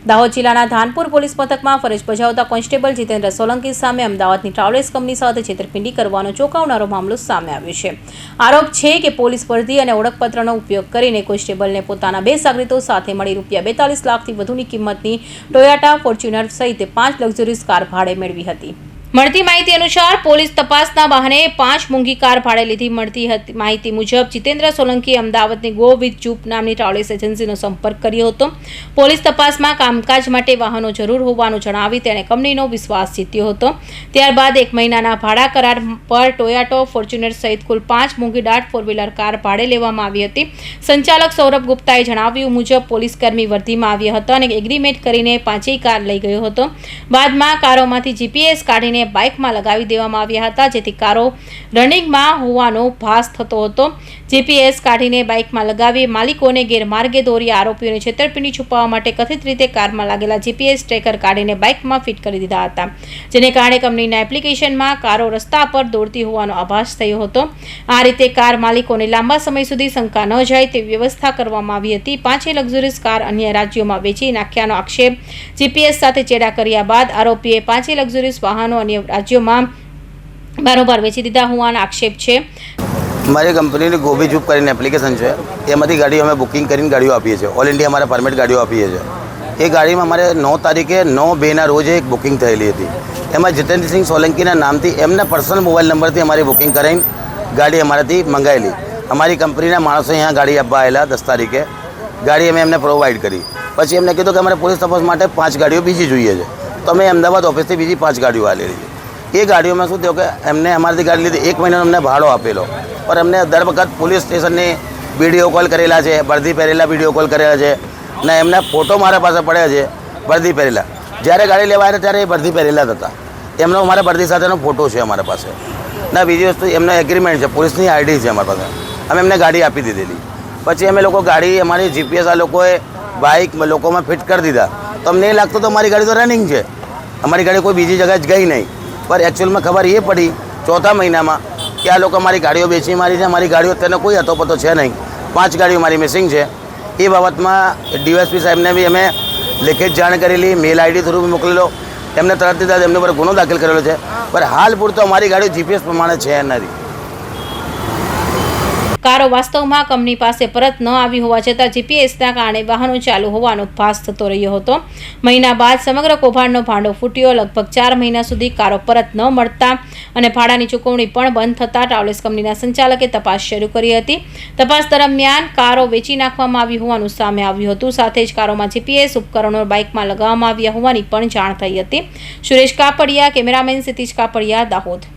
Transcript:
દાહોદ જિલ્લાના ધાનપુર પોલીસ મથકમાં ફરજ બજાવતા કોન્સ્ટેબલ જીતેન્દ્ર સોલંકી સામે અમદાવાદની ટ્રાવેલ્સ કંપની સાથે છેતરપિંડી કરવાનો ચોંકાવનારો મામલો સામે આવ્યો છે। આરોપ છે કે પોલીસ વર્દી અને ઓળખપત્રનો ઉપયોગ કરીને કોન્સ્ટેબલને પોતાના 2 સાગરીતો સાથે મળી ₹42 લાખથી વધુની કિંમતની ટોયોટા ફોર્ચ્યુનર સહિત 5 લક્ઝરીઝ કાર ભાડે મેળવી હતી। મળતી માહિતી અનુસાર પોલીસ તપાસના બહાને 5 મોંઘી કાર ભાડે લીધી। મળતી માહિતી મુજબ જીતેન્દ્ર સોલંકી અમદાવાદની ગો વિથ જૂપ નામની ટ્રાવેલ્સ એજન્સીનો સંપર્ક કર્યો હતો। પોલીસ તપાસમાં કામકાજ માટે વાહનો જરૂર હોવાનું જણાવી તેણે કંપનીનો વિશ્વાસ જીત્યો હતો। ત્યારબાદ 1 મહિનાના ભાડા કરાર પર ટોયોટા ફોર્ચ્યુનર સહિત કુલ 5 મોંઘી ડાટ 4વ્હીલર કાર ભાડે લેવામાં આવી હતી। સંચાલક સૌરભ ગુપ્તાએ જણાવ્યું મુજબ પોલીસકર્મી વર્દીમાં આવ્યા હતા અને એગ્રીમેન્ટ કરીને 5 કાર લઈ ગયો હતો। બાદમાં કારોમાંથી જીપીએસ કાઢીને બાઇકમાં લગાવી દેવામાં આવ્યા હતા, જેથી કારો રનિંગમાં હોવાનો ભાસ થતો હતો। જીપીએસ કાઢીને બાઇકમાં લગાવી માલિકોને ગેરમાર્ગે દોરી આરોપીઓને છેતરપિંડી છુપાવવા માટે કથિત રીતે કારમાં લાગેલા જીપીએસ ટ્રેકર કાઢીને બાઇકમાં ફિટ કરી દીધા હતા, જેને કારણે કંપનીના એપ્લિકેશનમાં કારો રસ્તા પર દોડતી હોવાનો આભાસ થયો હતો। આ રીતે કાર માલિકોને લાંબા સમય સુધી શંકા ન જાય તેવી વ્યવસ્થા કરવામાં આવી હતી। 5 લક્ઝરીઝ કાર અન્ય રાજ્યોમાં વેચી નાખ્યાનો આક્ષેપ જીપીએસ સાથે ચેડા કર્યા બાદ આરોપીએ 5 લક્ઝરીઝ વાહનો અન્ય રાજ્યોમાં બારોબાર વેચી દીધા હોવાનો આક્ષેપ છે। हमारी कंपनी गो विथ जूप કરીને એપ્લિકેશન છે, એમાંથી ગાડીઓ અમે બુકિંગ કરીને ગાડીઓ આપીએ છીએ। ઓલ ઇન્ડિયા અમારા પરમિટ ગાડીઓ આપીએ છીએ। એ ગાડીમાં અમારે 9 તારીખે 9/2ના રોજ એક બુકિંગ થયેલી હતી। એમાં જીતેન્દ્રસિંહ સોલંકીના નામથી એમના પર્સનલ મોબાઈલ નંબરથી અમારી બુકિંગ કરાવીને ગાડી અમારાથી મંગાવેલી। અમારી કંપનીના માણસો અહીંયા ગાડી આપવા આવેલા 10 તારીખે। ગાડી અમે એમને પ્રોવાઈડ કરી। પછી એમને કીધું કે અમારે પોલીસ તપાસ માટે 5 ગાડીઓ બીજી જોઈએ છે, તો અમે અમદાવાદ ઓફિસથી બીજી 5 ગાડીઓ આવેલી છે। એ ગાડીઓમાં શું થયું કે એમને અમારાથી ગાડી લીધી, 1 મહિનાનો અમને ભાડો આપેલો, પણ અમને દર વખત પોલીસ સ્ટેશનની વિડીયો કોલ કરેલા છે, વર્દી પહેરેલા વિડીયો કોલ કરેલા છે, ને એમના ફોટો મારા પાસે પડ્યા છે વર્દી પહેરેલા। જ્યારે ગાડી લેવા આવ્યા ત્યારે એ વર્દી પહેરેલા જ હતા। એમનો અમારા વર્દી સાથેનો ફોટો છે અમારા પાસે, ના બીજી વસ્તુ એમનો એગ્રીમેન્ટ છે, પોલીસની આઈડી છે અમારા પાસે। અમે એમને ગાડી આપી દીધેલી। પછી અમે લોકો ગાડી અમારી જીપીએસ આ લોકોએ બાઇક લોકોમાં ફિટ કરી દીધા, તો અમને એ લાગતું તો અમારી ગાડી તો રનિંગ છે, અમારી ગાડી કોઈ બીજી જગ્યાએ જ ગઈ નહીં। पर एक्चुअलમાં ખબર એ પડી 4થા મહિનામાં કે આ લોકો અમારી ગાડીઓ બેચી મારી છે। અમારી ગાડીઓ અત્યારે કોઈ અતોપતો છે નહીં, 5 ગાડીઓ મારી મિસિંગ છે। એ બાબતમાં ડીવાયએસપી સાહેબને બી અમે લેખિત જાણ કરેલી, મેલ આઈડી થ્રુ મોકલેલો, એમને તરત જ એમની પર ગુનો દાખલ કરેલો છે। પણ હાલ પૂરતો અમારી ગાડીઓ જીપીએસ પ્રમાણે છે નથી। કારો વાસ્તવમાં કંપની પાસે પરત ન આવી હોવા છતાં જીપીએસના કારણે વાહનો ચાલુ હોવાનો ભાસ થતો રહ્યો હતો। મહિના બાદ સમગ્ર કૌભાંડનો ભાંડો ફૂટ્યો। લગભગ 4 મહિના સુધી કારો પરત ન મળતા અને ભાડાની ચૂકવણી પણ બંધ થતાં ટ્રાવેલ્સ કંપનીના સંચાલકે તપાસ શરૂ કરી હતી। તપાસ દરમિયાન કારો વેચી નાખવામાં આવી હોવાનું સામે આવ્યું હતું। સાથે જ કારોમાં જીપીએસ ઉપકરણો બાઇકમાં લગાવવામાં આવ્યા હોવાની પણ જાણ થઈ હતી। સુરેશ કાપડિયા, કેમેરામેન સિતિજ કાપડિયા, દાહોદ।